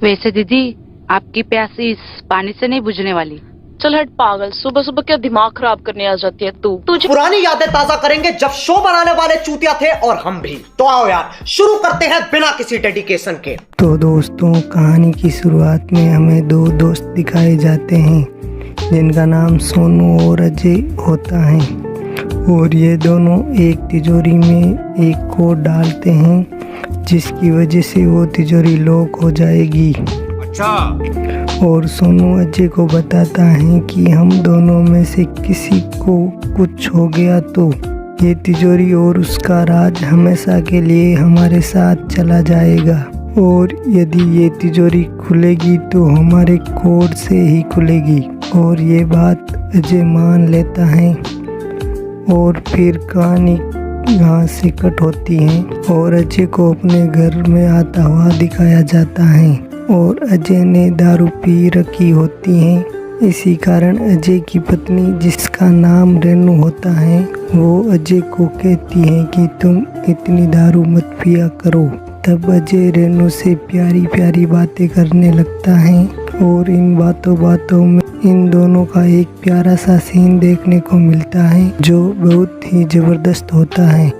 वैसे दीदी, आपकी प्यास इस पानी से नहीं बुझने वाली। चल हट पागल, सुबह सुबह क्या दिमाग खराब करने आ जाती है तू। तुझे पुरानी यादें ताजा करेंगे जब शो बनाने वाले चूतिया थे और हम भी। तो आओ यार, शुरू करते हैं बिना किसी डेडिकेशन के। तो दोस्तों, कहानी की शुरुआत में हमें दो दोस्त दिखाए जाते हैं जिनका नाम सोनू और अजय होता है, और ये दोनों एक तिजोरी में एक कोड डालते हैं जिसकी वजह से वो तिजोरी लॉक हो जाएगी। अच्छा। और सोनू अजय को बताता है कि हम दोनों में से किसी को कुछ हो गया तो ये तिजोरी और उसका राज हमेशा के लिए हमारे साथ चला जाएगा, और यदि ये तिजोरी खुलेगी तो हमारे कोड से ही खुलेगी। और ये बात अजय मान लेता है, और फिर कहानी यहाँ से कट होती है और अजय को अपने घर में आता हुआ दिखाया जाता है, और अजय ने दारू पी रखी होती है। इसी कारण अजय की पत्नी, जिसका नाम रेनू होता है, वो अजय को कहती है कि तुम इतनी दारू मत पिया करो। तब अजय रेनू से प्यारी प्यारी बातें करने लगता है, और इन बातों में इन दोनों का एक प्यारा सा सीन देखने को मिलता है जो बहुत ही जबरदस्त होता है।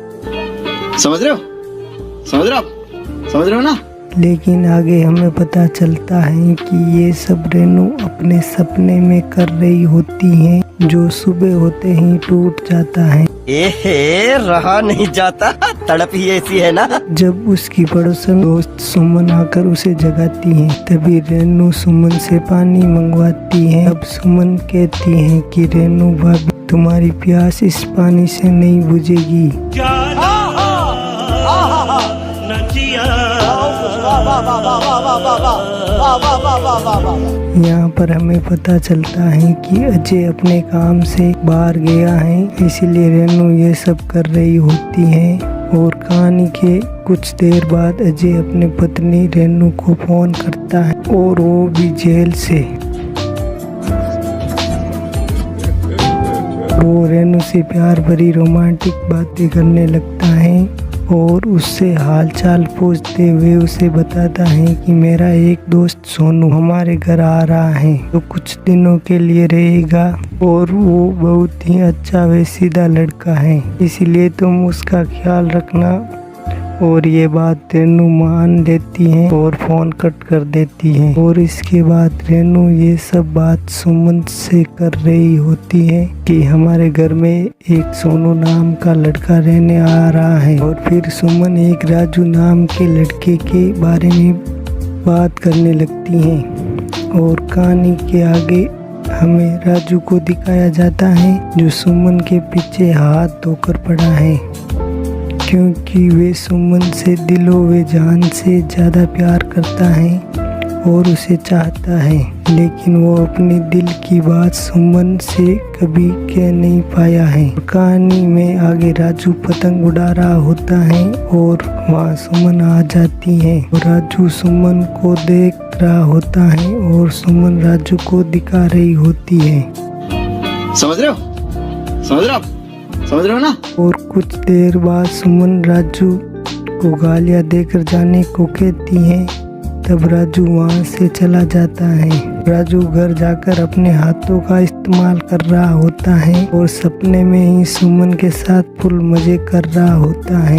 समझ रहे हो ना? लेकिन आगे हमें पता चलता है कि ये सब रेनू अपने सपने में कर रही होती हैं, जो सुबह होते ही टूट जाता है। एहे, रहा नहीं जाता, तड़प ही ऐसी है ना। जब उसकी पड़ोसन दोस्त सुमन आकर उसे जगाती है, तभी रेनू सुमन से पानी मंगवाती है। अब सुमन कहती है कि रेनू भाभी, तुम्हारी प्यास इस पानी से नहीं बुझेगी। यहाँ पर हमें पता चलता है कि अजय अपने काम से बाहर गया है, इसीलिए रेनू ये सब कर रही होती है। और कहानी के कुछ देर बाद अजय अपने पत्नी रेनू को फोन करता है, और वो भी जेल से। वो रेनू से प्यार भरी रोमांटिक बातें करने लगता है, और उससे हालचाल पूछते हुए उसे बताता है कि मेरा एक दोस्त सोनू हमारे घर आ रहा है, तो कुछ दिनों के लिए रहेगा, और वो बहुत ही अच्छा व सीधा लड़का है, इसलिए तुम उसका ख्याल रखना। और ये बात रेनू मान लेती है और फोन कट कर देती है। और इसके बाद रेनू ये सब बात सुमन से कर रही होती है कि हमारे घर में एक सोनू नाम का लड़का रहने आ रहा है। और फिर सुमन एक राजू नाम के लड़के के बारे में बात करने लगती है, और कहानी के आगे हमें राजू को दिखाया जाता है जो सुमन के पीछे हाथ धोकर पड़ा है, क्योंकि वे सुमन से दिलो व जान से ज़्यादा प्यार करता है और उसे चाहता है, लेकिन वो अपने दिल की बात सुमन से कभी कह नहीं पाया है। कहानी में आगे राजू पतंग उड़ा रहा होता है, और वहाँ सुमन आ जाती है, और राजू सुमन को देख रहा होता है, और सुमन राजू को दिखा रही होती है। समझ रहे हो ना? और कुछ देर बाद सुमन राजू को गालियां देकर जाने को कहती है। तब राजू वहां से चला जाता है। राजू घर जाकर अपने हाथों का इस्तेमाल कर रहा होता है, और सपने में ही सुमन के साथ फुल मजे कर रहा होता है।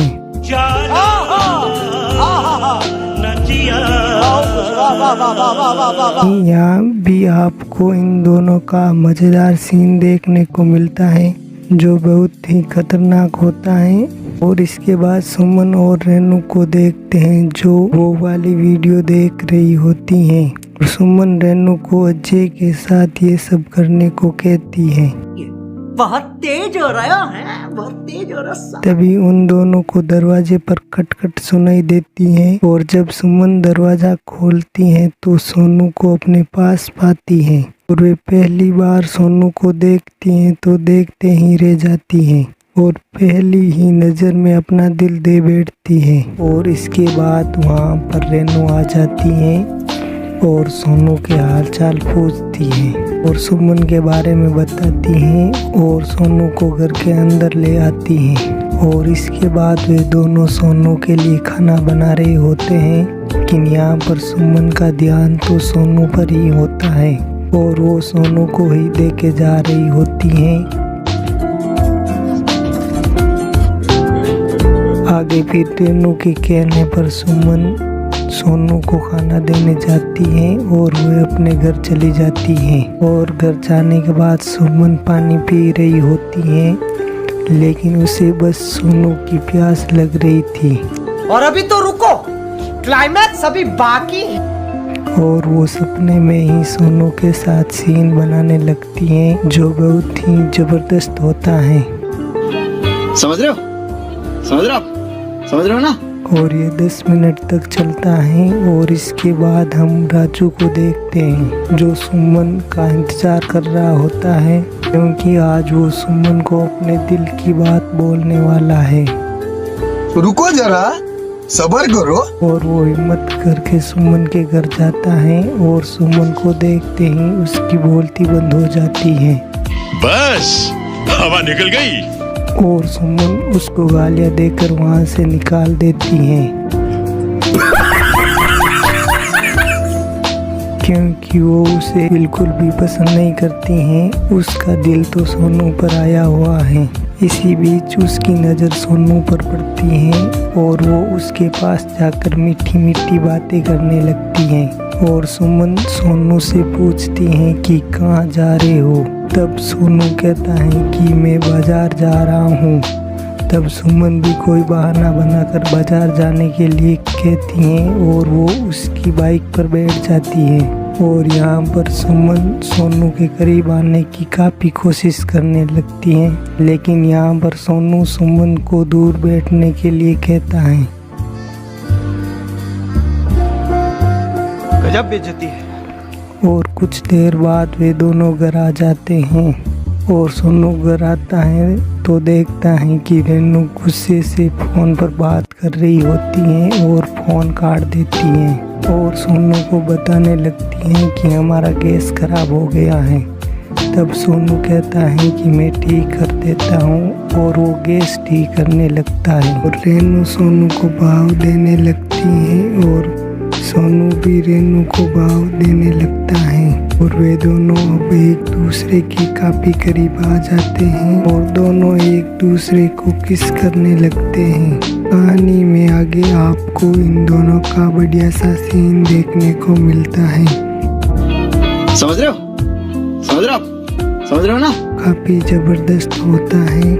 यहाँ भी आपको इन दोनों का मजेदार सीन देखने को मिलता है जो बहुत ही खतरनाक होता है। और इसके बाद सुमन और रेनू को देखते हैं जो वो वाली वीडियो देख रही होती हैं। सुमन रेनू को अजय के साथ ये सब करने को कहती है। बहुत तेज हो रहा है, बहुत तेज हो रहा। तभी उन दोनों को दरवाजे पर खटखट सुनाई देती है, और जब सुमन दरवाजा खोलती है तो सोनू को अपने पास पाती है, और वे पहली बार सोनू को देखती हैं तो देखते ही रह जाती हैं, और पहली ही नज़र में अपना दिल दे बैठती है। और इसके बाद वहाँ पर रेनू आ जाती है और सोनू के हालचाल पूछती है, और सुमन के बारे में बताती हैं, और सोनू को घर के अंदर ले आती हैं। और इसके बाद वे दोनों सोनू के लिए खाना बना रहे होते हैं, लेकिन यहाँ पर सुमन का ध्यान तो सोनू पर ही होता है और वो सोनू को ही देके जा रही होती है। आगे फिर रेनू के कहने पर सुमन सोनू को खाना देने जाती है और वह अपने घर चली जाती है। और घर जाने के बाद सुमन पानी पी रही होती है, लेकिन उसे बस सोनू की प्यास लग रही थी। और अभी तो रुको, क्लाइमैक्स अभी बाकी है। और वो सपने में ही सोनू के साथ सीन बनाने लगती है, जो बहुत ही जबरदस्त होता है। समझ रहे हो? समझ रहे हो? समझ रहे हो ना? और ये 10 मिनट तक चलता है और इसके बाद हम राजू को देखते हैं, जो सुमन का इंतजार कर रहा होता है, क्योंकि आज वो सुमन को अपने दिल की बात बोलने वाला है। रुको जरा, सब्र करो। और वो हिम्मत करके सुमन के घर जाता है और सुमन को देखते ही उसकी बोलती बंद हो जाती है। बस हवा निकल गई। और सुमन उसको गालियां देकर वहां से निकाल देती है, क्योंकि वो उसे बिल्कुल भी पसंद नहीं करती हैं। उसका दिल तो सोनू पर आया हुआ है। इसी बीच उसकी नज़र सोनू पर पड़ती है और वो उसके पास जाकर मीठी मीठी बातें करने लगती हैं। और सुमन सोनू से पूछती है कि कहाँ जा रहे हो। तब सोनू कहता है कि मैं बाजार जा रहा हूँ। तब सुमन भी कोई बहाना बनाकर बाजार जाने के लिए कहती है और वो उसकी बाइक पर बैठ जाती है। और यहाँ पर सुमन सोनू के करीब आने की काफ़ी कोशिश करने लगती है, लेकिन यहाँ पर सोनू सुमन को दूर बैठने के लिए कहता है। गजब बेइज्जती है। और कुछ देर बाद वे दोनों घर आ जाते हैं और सोनू घर आता है तो देखता है कि रेनू गुस्से से फोन पर बात कर रही होती है और फोन काट देती है और सोनू को बताने लगती है कि हमारा गैस खराब हो गया है। तब सोनू कहता है कि मैं ठीक कर देता हूँ और वो गैस ठीक करने लगता है। और रेनू सोनू को भाव देने लगती है और सोनू भी रेनू को भाव देने लगता है और वे दोनों अब एक दूसरे के काफी करीब आ जाते हैं और दोनों एक दूसरे को किस करने लगते हैं। कहानी में आगे आपको इन दोनों का बढ़िया सा सीन देखने को मिलता है। समझ रहे हो? समझ रहे हो? समझ रहे हो ना? काफी जबरदस्त होता है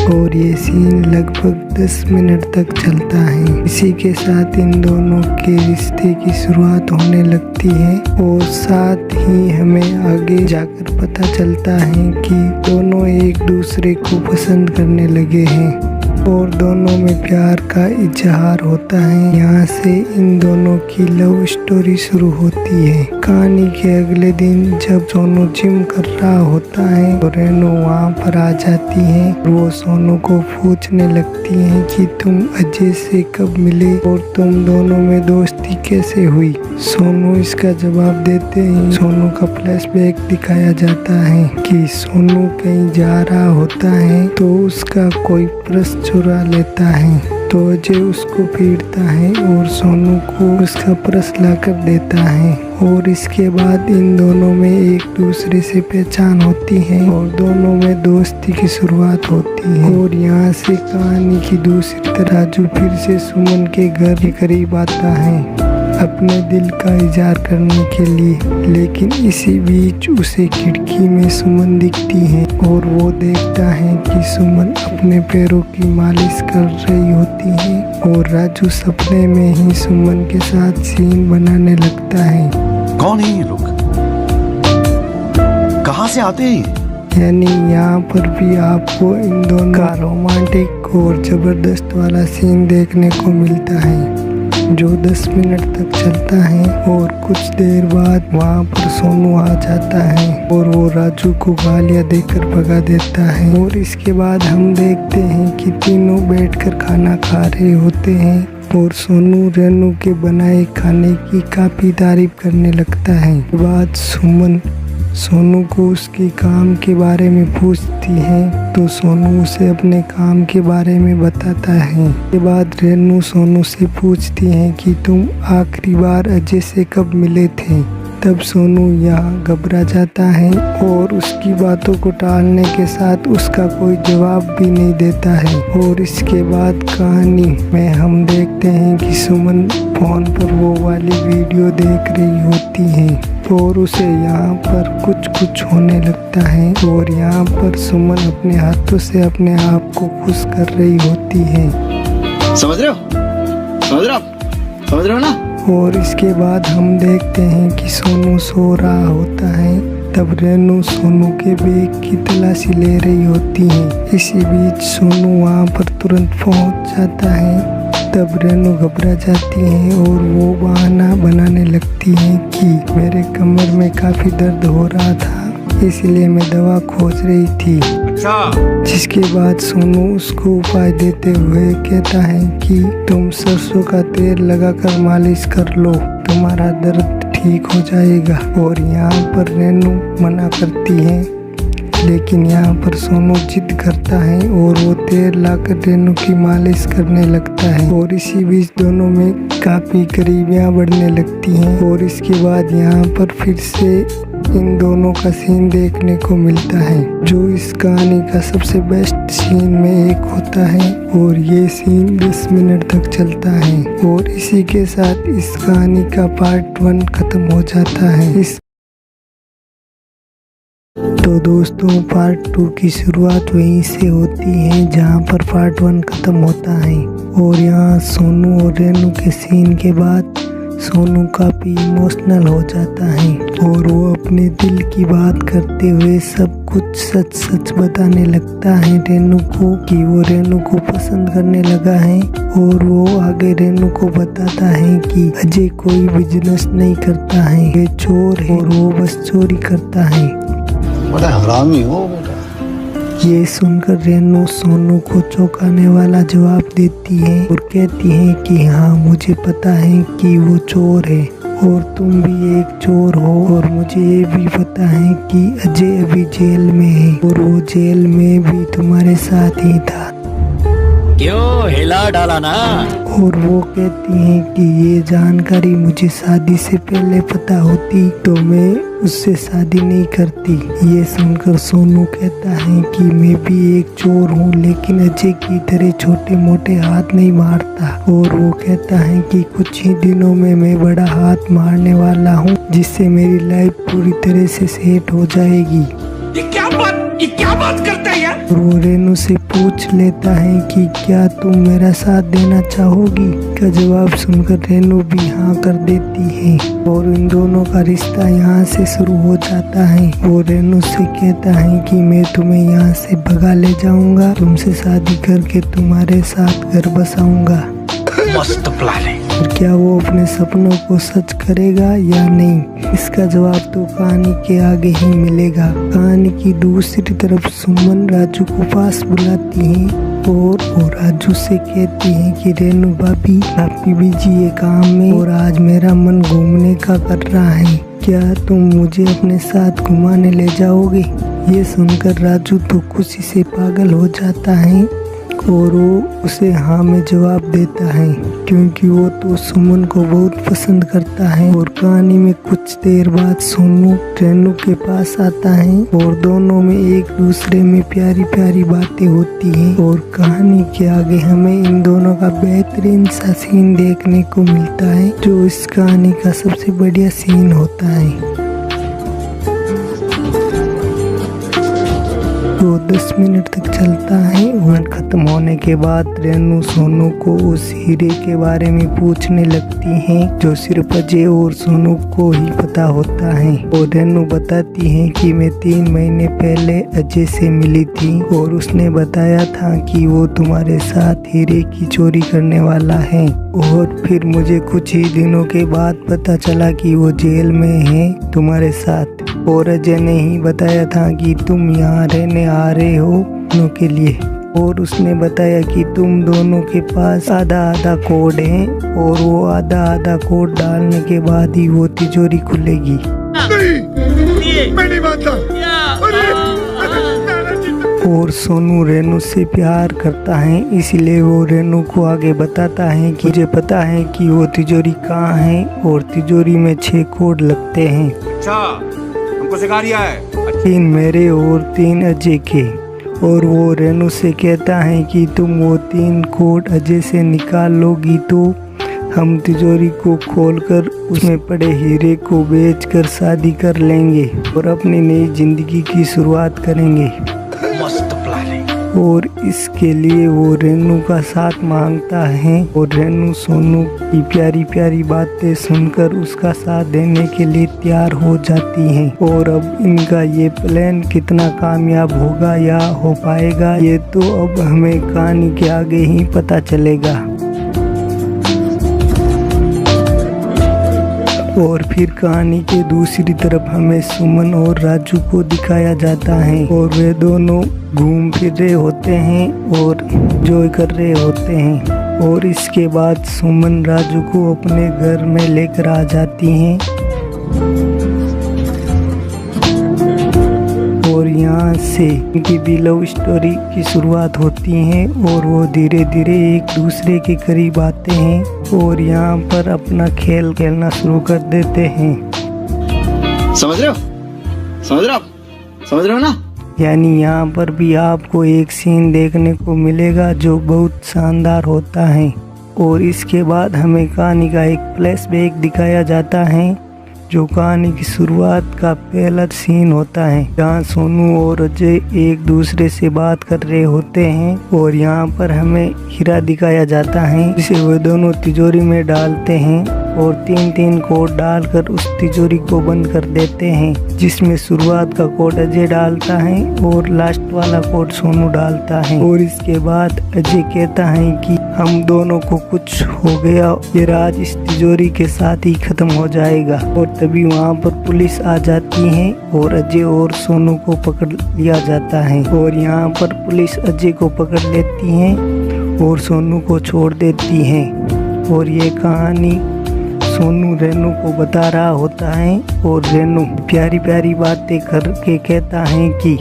और ये सीन लगभग 10 मिनट तक चलता है। इसी के साथ इन दोनों के रिश्ते की शुरुआत होने लगती है और साथ ही हमें आगे जाकर पता चलता है कि दोनों एक दूसरे को पसंद करने लगे हैं और दोनों में प्यार का इजहार होता है। यहाँ से इन दोनों की लव स्टोरी शुरू होती है। कहानी के अगले दिन जब सोनू जिम कर रहा होता है तो रेनू वहाँ पर आ जाती है। वो सोनू को पूछने लगती है कि तुम अजय से कब मिले और तुम दोनों में दोस्ती कैसे हुई। सोनू इसका जवाब देते ही सोनू का फ्लैशबैक दिखाया जाता है कि सोनू कहीं जा रहा होता है तो उसका कोई पर्स चुरा लेता है। तो अजय उसको पीटता है और सोनू को उसका पर्स लाकर देता है और इसके बाद इन दोनों में एक दूसरे से पहचान होती है और दोनों में दोस्ती की शुरुआत होती है। और यहाँ से कहानी की दूसरी तरफ राजू फिर से सुमन के घर के करीब आता है अपने दिल का इजहार करने के लिए, लेकिन इसी बीच उसे खिड़की में सुमन दिखती है और वो देखता है कि सुमन अपने पैरों की मालिश कर रही होती है और राजू सपने में ही सुमन के साथ सीन बनाने लगता है। कौन है ये लोग? कहाँ से आते हैं? यानी यहाँ पर भी आपको इन दोनों का रोमांटिक और जबरदस्त वाला सीन देखने को मिलता है जो 10 मिनट तक चलता है। और कुछ देर बाद वहाँ पर सोनू आ जाता है और वो राजू को गालियाँ देकर भगा देता है। और इसके बाद हम देखते हैं कि तीनों बैठकर खाना खा रहे होते हैं और सोनू रेनू के बनाए खाने की काफ़ी तारीफ करने लगता है। बाद सुमन सोनू को उसके काम के बारे में पूछती है तो सोनू उसे अपने काम के बारे में बताता है। के बाद रेनू सोनू से पूछती है कि तुम आखिरी बार अजय से कब मिले थे। तब सोनू यहाँ घबरा जाता है और उसकी बातों को टालने के साथ उसका कोई जवाब भी नहीं देता है। और इसके बाद कहानी में हम देखते हैं कि सुमन फोन पर वो वाली वीडियो देख रही होती है और उसे यहाँ पर कुछ होने लगता है और यहाँ पर सुमन अपने हाथों से अपने आप को खुश कर रही होती है। समझ रहे हो, समझ रहे हो, समझ रहे हो ना। और इसके बाद हम देखते हैं कि सोनू सो रहा होता है। तब रेनू सोनू के बैग की तलाशी ले रही होती है। इसी बीच सोनू वहाँ पर तुरंत पहुँच जाता है। तब रेनू घबरा जाती है और वो बहाना बनाने लगती है कि मेरे कमर में काफ़ी दर्द हो रहा था, इसलिए मैं दवा खोज रही थी। जिसके बाद सोनू उसको उपाय देते हुए कहता है कि तुम सरसों का तेल लगाकर मालिश कर लो, तुम्हारा दर्द ठीक हो जाएगा। और यहाँ पर रेनू मना करती है, लेकिन यहाँ पर सोनू जिद करता है और वो तेल लाकर रेनू की मालिश करने लगता है। और इसी बीच दोनों में काफ़ी करीबियाँ बढ़ने लगती हैं। और इसके बाद यहाँ पर फिर से इन दोनों का सीन देखने को मिलता है, जो इस कहानी का सबसे बेस्ट सीन में एक होता है। और ये सीन 10 मिनट तक चलता है और इसी के साथ इस कहानी का पार्ट 1 खत्म हो जाता है। तो दोस्तों पार्ट 2 की शुरुआत वहीं से होती है जहां पर पार्ट 1 खत्म होता है। और यहाँ सोनू और रेनू के सीन के बाद सोनू काफ़ी इमोशनल हो जाता है और वो अपने दिल की बात करते हुए सब कुछ सच बताने लगता है रेनू को कि वो रेनू को पसंद करने लगा है। और वो आगे रेनू को बताता है कि अजय कोई बिजनेस नहीं करता है, ये चोर है और वो बस चोरी करता है। बड़ा हरामी हो बेटा। ये सुनकर रेनू सोनू को चौंकाने वाला जवाब देती है और कहती है कि हाँ मुझे पता है कि वो चोर है और तुम भी एक चोर हो। और मुझे ये भी पता है कि अजय अभी जेल में है और वो जेल में भी तुम्हारे साथ ही था। क्यों हिला डाला ना। और वो कहती हैं कि ये जानकारी मुझे शादी से पहले पता होती तो मैं उससे शादी नहीं करती। ये सुनकर सोनू कहता है कि मैं भी एक चोर हूँ, लेकिन अजय की तरह छोटे मोटे हाथ नहीं मारता। और वो कहता है कि कुछ ही दिनों में मैं बड़ा हाथ मारने वाला हूँ, जिससे मेरी लाइफ पूरी तरह से सेट हो जाएगी। ये क्या बात करता है यार। और वो रेनू से पूछ लेता है कि क्या तुम मेरा साथ देना चाहोगी। का जवाब सुनकर रेनू भी हाँ कर देती है और इन दोनों का रिश्ता यहाँ से शुरू हो जाता है। वो रेनू से कहता है कि मैं तुम्हें यहाँ से भगा ले जाऊंगा, तुमसे शादी करके तुम्हारे साथ घर बसाऊंगा। मस्त प्लान है। और क्या वो अपने सपनों को सच करेगा या नहीं, इसका जवाब तो कहानी के आगे ही मिलेगा। कहानी की दूसरी तरफ सुमन राजू को पास बुलाती है और वो राजू से कहती है कि रेनू भाभी काफी बिजी है काम में और आज मेरा मन घूमने का कर रहा है, क्या तुम मुझे अपने साथ घुमाने ले जाओगे। ये सुनकर राजू तो खुशी से पागल हो जाता है और वो उसे हाँ में जवाब देता है, क्योंकि वो तो सुमन को बहुत पसंद करता है। और कहानी में कुछ देर बाद सोनू रेनू के पास आता है और दोनों में एक दूसरे में प्यारी प्यारी बातें होती हैं। और कहानी के आगे हमें इन दोनों का बेहतरीन सा सीन देखने को मिलता है, जो इस कहानी का सबसे बढ़िया सीन होता है। तो 10 मिनट तक चलता है और खत्म होने के बाद रेनू सोनू को उस हीरे के बारे में पूछने लगती हैं, जो सिर्फ अजय और सोनू को ही पता होता है। और रेनू बताती है कि मैं 3 महीने पहले अजय से मिली थी और उसने बताया था कि वो तुम्हारे साथ हीरे की चोरी करने वाला है। और फिर मुझे कुछ ही दिनों के बाद पता चला कि वो जेल में है तुम्हारे साथ। और अजय ने ही बताया था कि तुम यहाँ रहने आ रहे हो दोनों के लिए। और उसने बताया कि तुम दोनों के पास आधा आधा कोड है और वो आधा आधा कोड डालने के बाद ही वो तिजोरी खुलेगी। मैं नहीं मानता। और सोनू रेनू से प्यार करता है, इसलिए वो रेनू को आगे बताता है कि मुझे पता है कि वो तिजोरी कहाँ है और तिजोरी में 6 कोड लगते हैं। अच्छा, हमको सिखा रिया है। 3 मेरे और 3 अजय के। और वो रेनू से कहता है कि तुम वो 3 कोड अजय से निकाल लोगी तो हम तिजोरी को खोलकर उसमें पड़े हीरे को बेचकर शादी कर लेंगे और अपनी नई जिंदगी की शुरुआत करेंगे। मस्त प्लानिंग। और इसके लिए वो रेनू का साथ मांगता है और रेनू सोनू की प्यारी प्यारी बातें सुनकर उसका साथ देने के लिए तैयार हो जाती हैं। और अब इनका ये प्लान कितना कामयाब होगा या हो पाएगा, ये तो अब हमें कहानी के आगे ही पता चलेगा। और फिर कहानी के दूसरी तरफ हमें सुमन और राजू को दिखाया जाता है और वे दोनों घूम फिर रहे होते हैं और एंजॉय कर रहे होते हैं। और इसके बाद सुमन राजू को अपने घर में लेकर आ जाती हैं और यहाँ से इनकी भी लव स्टोरी की शुरुआत होती है और वो धीरे धीरे एक दूसरे के करीब आते हैं और यहाँ पर अपना खेल खेलना शुरू कर देते हैं। समझ रहे हो? समझ रहे हो? समझ रहे हो ना? यानी यहाँ पर भी आपको एक सीन देखने को मिलेगा जो बहुत शानदार होता है। और इसके बाद हमें कहानी का एक फ्लैशबैक दिखाया जाता है जो कहानी की शुरुआत का पहला सीन होता है, जहाँ सोनू और अजय एक दूसरे से बात कर रहे होते हैं और यहाँ पर हमें हीरा दिखाया जाता है जिसे वे दोनों तिजोरी में डालते हैं और 3-3 कोड डालकर उस तिजोरी को बंद कर देते हैं, जिसमें शुरुआत का कोड अजय डालता है और लास्ट वाला कोड सोनू डालता है। और इसके बाद अजय कहता है कि हम दोनों को कुछ हो गया, ये राज इस तिजोरी के साथ ही खत्म हो जाएगा। और तभी वहाँ पर पुलिस आ जाती है और अजय और सोनू को पकड़ लिया जाता है। और यहाँ पर पुलिस अजय को पकड़ लेती है और सोनू को छोड़ देती है। और ये कहानी सोनू रेनू को बता रहा होता है और रेनू प्यारी प्यारी बातें करके कहता है कि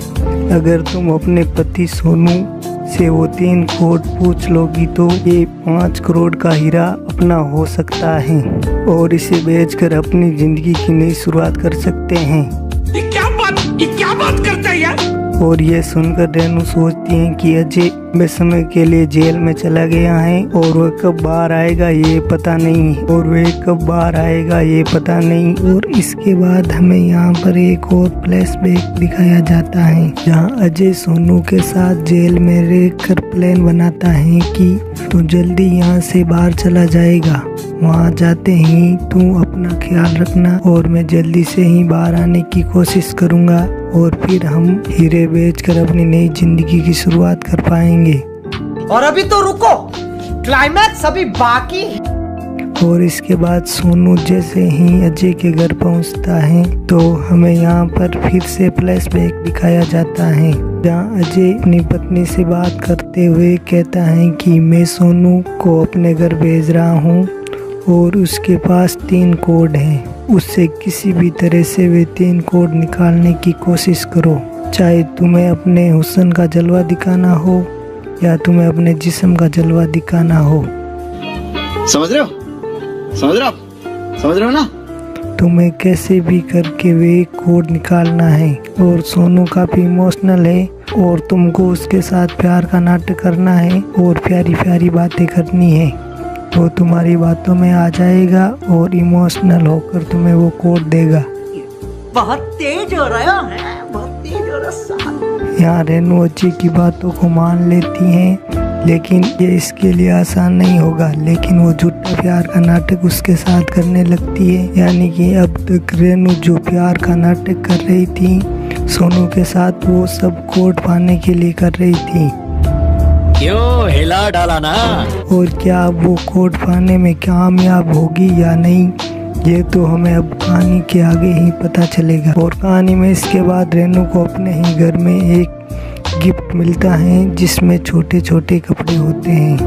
अगर तुम अपने पति सोनू से वो 3 कोड पूछ लोगी तो ये 5 करोड़ का हीरा अपना हो सकता है और इसे बेचकर अपनी जिंदगी की नई शुरुआत कर सकते हैं। ये क्या बात करता है यार? और ये सुनकर रेनू सोचती है कि अजय लंबे समय के लिए जेल में चला गया है और वह कब बाहर आएगा ये पता नहीं। और इसके बाद हमें यहाँ पर एक और फ्लैशबैक दिखाया जाता है जहाँ अजय सोनू के साथ जेल में रहकर प्लान बनाता है कि तू जल्दी यहाँ से बाहर चला जाएगा, वहाँ जाते ही तू अपना ख्याल रखना और मैं जल्दी से ही बाहर आने की कोशिश करूँगा और फिर हम हीरे बेचकर अपनी नई जिंदगी की शुरुआत कर पाएंगे। और अभी तो रुको, क्लाइमैक्स अभी बाकी है। और इसके बाद सोनू जैसे ही अजय के घर पहुंचता है तो हमें यहाँ पर फिर से फ्लैशबैक दिखाया जाता है जहाँ अजय अपनी पत्नी से बात करते हुए कहता है कि मैं सोनू को अपने घर भेज रहा हूँ और उसके पास 3 कोड हैं, उससे किसी भी तरह से वे 3 कोड निकालने की कोशिश करो, चाहे तुम्हें अपने हुस्न का जलवा दिखाना हो या तुम्हें अपने जिस्म का जलवा दिखाना हो। समझ रहे हो? समझ रहे हो? समझ रहे हो ना? तुम्हें कैसे भी करके वे कोड निकालना है। और सोनू काफी इमोशनल है और तुमको उसके साथ प्यार का नाटक करना है और प्यारी प्यारी बातें करनी है, वो तुम्हारी बातों में आ जाएगा और इमोशनल होकर तुम्हें वो कोड देगा। बहुत तेज हो रहा है, बहुत तेज हो रहा है। यहाँ रेनू अजय की बातों को मान लेती हैं लेकिन ये इसके लिए आसान नहीं होगा, लेकिन वो झूठा प्यार का नाटक उसके साथ करने लगती है। यानी कि अब तक रेनू जो प्यार का नाटक कर रही थी सोनू के साथ वो सब कोड पाने के लिए कर रही थी। क्यों हिला डाला ना? और क्या वो कोड पाने में कामयाब होगी या नहीं, ये तो हमें अब कहानी के आगे ही पता चलेगा। और कहानी में इसके बाद रेनू को अपने ही घर में एक गिफ्ट मिलता है जिसमें छोटे छोटे कपड़े होते हैं।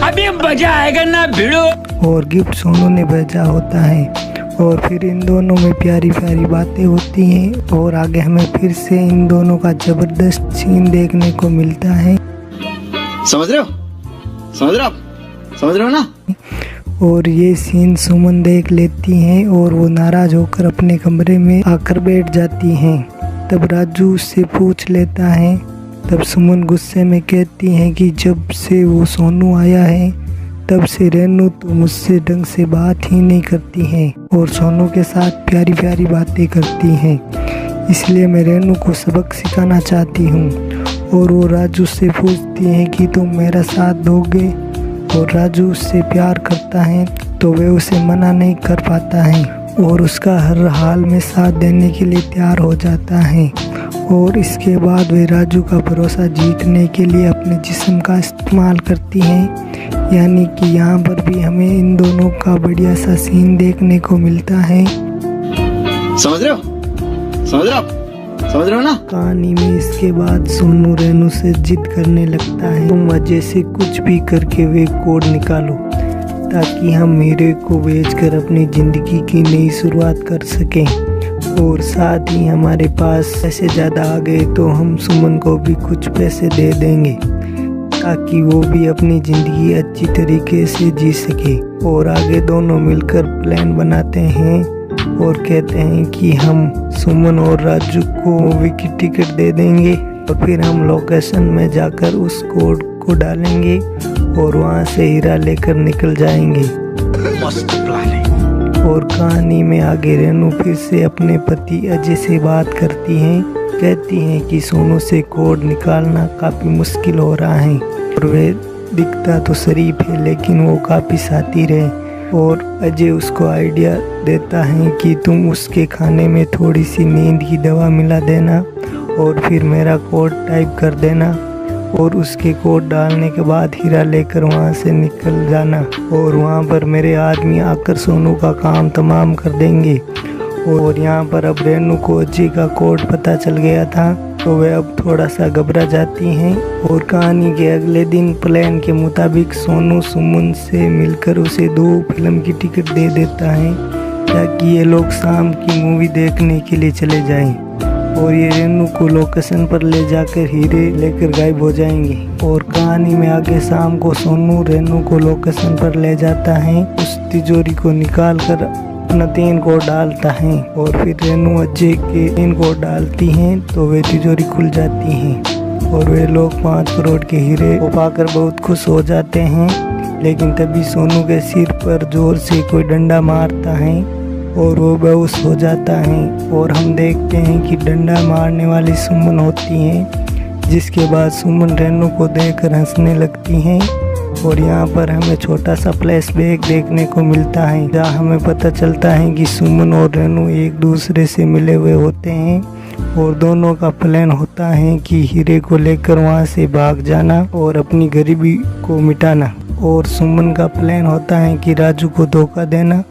अभी मजा आएगा ना भिड़ो। और गिफ्ट सोनू ने भेजा होता है और फिर इन दोनों में प्यारी प्यारी बातें होती हैं और आगे हमें फिर से इन दोनों का जबरदस्त सीन देखने को मिलता है। समझ रहे हो, समझ रहे हो, समझ रहे हो ना। और ये सीन सुमन देख लेती हैं और वो नाराज होकर अपने कमरे में आकर बैठ जाती हैं। तब राजू उससे पूछ लेता है। तब सुमन गुस्से में कहती हैं कि जब से वो सोनू आया है तब से रेनू तो मुझसे ढंग से बात ही नहीं करती हैं और सोनू के साथ प्यारी प्यारी बातें करती हैं, इसलिए मैं रेनू को सबक सिखाना चाहती हूँ। और वो राजू से पूछती हैं कि तुम मेरा साथ दोगे, और राजू उससे प्यार करता है तो वे उसे मना नहीं कर पाता है और उसका हर हाल में साथ देने के लिए तैयार हो जाता है। और इसके बाद वे राजू का भरोसा जीतने के लिए अपने जिस्म का इस्तेमाल करती हैं। यानी कि यहाँ पर भी हमें इन दोनों का बढ़िया सा सीन देखने को मिलता है। समझ रहे हो, समझ रहे हो, समझ रहे हो ना। कहानी में इसके बाद सोनू रेनू से जिद करने लगता है, तुम अजय से कुछ भी करके वे कोड निकालो ताकि हम हीरे को बेचकर अपनी जिंदगी की नई शुरुआत कर सकें, और साथ ही हमारे पास पैसे ज़्यादा आ गए तो हम सुमन को भी कुछ पैसे दे देंगे ताकि वो भी अपनी ज़िंदगी अच्छी तरीके से जी सके। और आगे दोनों मिलकर प्लान बनाते हैं और कहते हैं कि हम सुमन और राजू को मूवी की टिकट दे देंगे और फिर हम लोकेशन में जाकर उस कोड को डालेंगे और वहाँ से हीरा लेकर निकल जाएंगे। मस्त प्लानिंग। और कहानी में आगे रेनू फिर से अपने पति अजय से बात करती हैं, कहती हैं कि सोनू से कोड निकालना काफ़ी मुश्किल हो रहा है और वे दिखता तो शरीफ है लेकिन वो काफ़ी शातिर है। और अजय उसको आइडिया देता है कि तुम उसके खाने में थोड़ी सी नींद की दवा मिला देना और फिर मेरा कोड टाइप कर देना और उसके कोड डालने के बाद हीरा लेकर वहाँ से निकल जाना और वहाँ पर मेरे आदमी आकर सोनू का काम तमाम कर देंगे। और यहाँ पर अब रेनू को अजय का कोड पता चल गया था तो वे अब थोड़ा सा घबरा जाती हैं। और कहानी के अगले दिन प्लान के मुताबिक सोनू सुमन से मिलकर उसे 2 फिल्म की टिकट दे देता है ताकि ये लोग शाम की मूवी देखने के लिए चले जाएं और ये रेनू को लोकेशन पर ले जाकर हीरे लेकर गायब हो जाएंगे। और कहानी में आगे शाम को सोनू रेनू को लोकेशन पर ले जाता है, उस तिजोरी को निकाल कर अपना 3 कोड डालता है और फिर रेनू अजय के 3 कोड डालती हैं तो वे तिजोरी खुल जाती हैं और वे लोग 5 करोड़ के हीरे को पाकर बहुत खुश हो जाते हैं। लेकिन तभी सोनू के सिर पर जोर से कोई डंडा मारता है और वो बेहोश हो जाता है और हम देखते हैं कि डंडा मारने वाली सुमन होती हैं, जिसके बाद सुमन रेनू को देखकर हंसने लगती हैं। और यहाँ पर हमें छोटा सा फ्लैशबैक देखने को मिलता है जहाँ हमें पता चलता है कि सुमन और रेनू एक दूसरे से मिले हुए होते हैं और दोनों का प्लान होता है कि हीरे को लेकर वहाँ से भाग जाना और अपनी गरीबी को मिटाना। और सुमन का प्लान होता है कि राजू को धोखा देना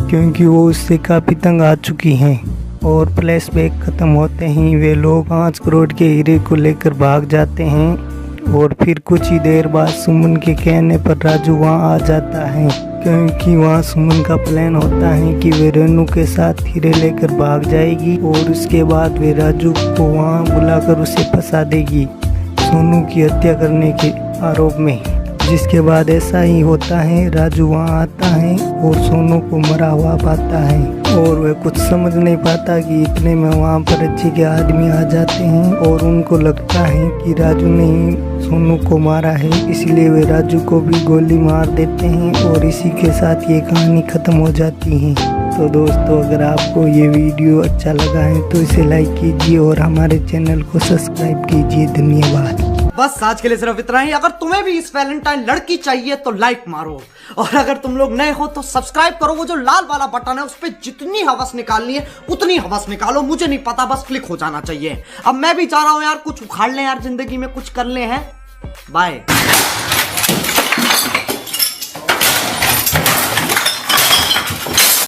क्योंकि वो उससे काफ़ी तंग आ चुकी हैं। और फ्लैशबैक ख़त्म होते ही वे लोग 5 करोड़ के हीरे को लेकर भाग जाते हैं और फिर कुछ ही देर बाद सुमन के कहने पर राजू वहाँ आ जाता है क्योंकि वहाँ सुमन का प्लान होता है कि वे रेनू के साथ हीरे लेकर भाग जाएगी और उसके बाद वे राजू को वहाँ बुलाकर उसे फंसा देगी सोनू की हत्या करने के आरोप में। जिसके बाद ऐसा ही होता है, राजू वहाँ आता है और सोनू को मरा हुआ पाता है और वह कुछ समझ नहीं पाता कि इतने में वहाँ पर अजय के आदमी आ जाते हैं और उनको लगता है कि राजू ने ही सोनू को मारा है, इसलिए वे राजू को भी गोली मार देते हैं और इसी के साथ ये कहानी ख़त्म हो जाती है। तो दोस्तों, अगर आपको ये वीडियो अच्छा लगा है तो इसे लाइक कीजिए और हमारे चैनल को सब्सक्राइब कीजिए। धन्यवाद। बस आज के लिए सिर्फ इतना ही। अगर तुम्हें भी इस वैलेंटाइन लड़की चाहिए तो लाइक मारो और अगर तुम लोग नए हो तो सब्सक्राइब करो। वो जो लाल वाला बटन है उस पर जितनी हवस निकालनी है उतनी हवस निकालो, मुझे नहीं पता, बस क्लिक हो जाना चाहिए। अब मैं भी चाह रहा हूं यार कुछ उखाड़ लें यार, जिंदगी में कुछ कर ले हैं। बाय।